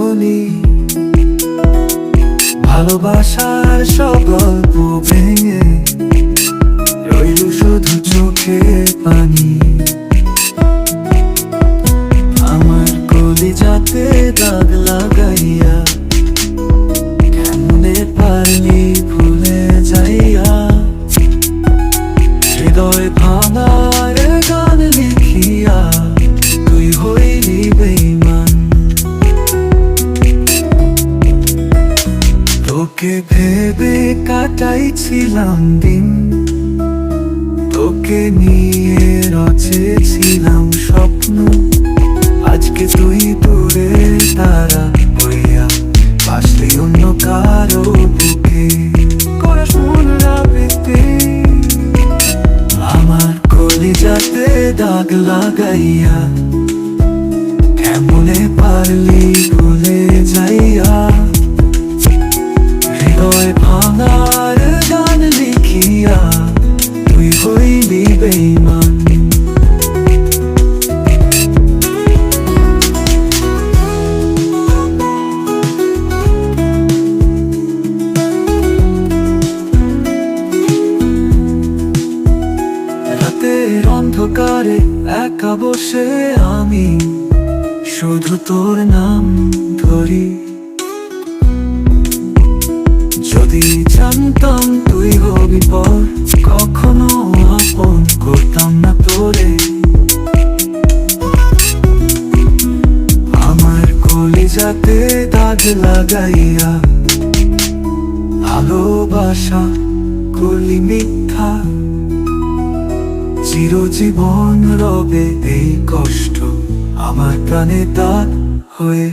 কলি, ভালোবাসার সব গল্প ভেঙে রইল শুধু চোখে পানি। আমার কলিজাতে দাগ লাগাইয়া কেমনে পারলি ভুলে যাইয়া। হৃদয় ভাঙার গান লিখিয়া তুই হইলি বেঈমান। তোকে ভেবে কাটাইছিলাম দিন, তোকে নিয়ে রচেছিলাম স্বপ্ন। আজকে তুই দূরে তারা হইয়া বাসলি অন্য কারো বুকে। করাস মন রাবেতে আমার কলিজাতে দাগ লাগাইয়া কেমনে পারলি ভুলে যাইয়া। হৃদয় ভাঙার গান লিখিয়া তুই হইলি বেঈমান। রাতের অন্ধকারে একা বসে আমি শুধু তোর নাম ধরি। যদি জানতাম তুই হবি পর, কখনো আপন করতাম না তোরে। আমার কলিজাতে দাগ লাগাইয়া ভালোবাসা করলি মিথ্যা। চিরজীবন রবে এই কষ্ট আমার প্রাণে দাগ হয়ে।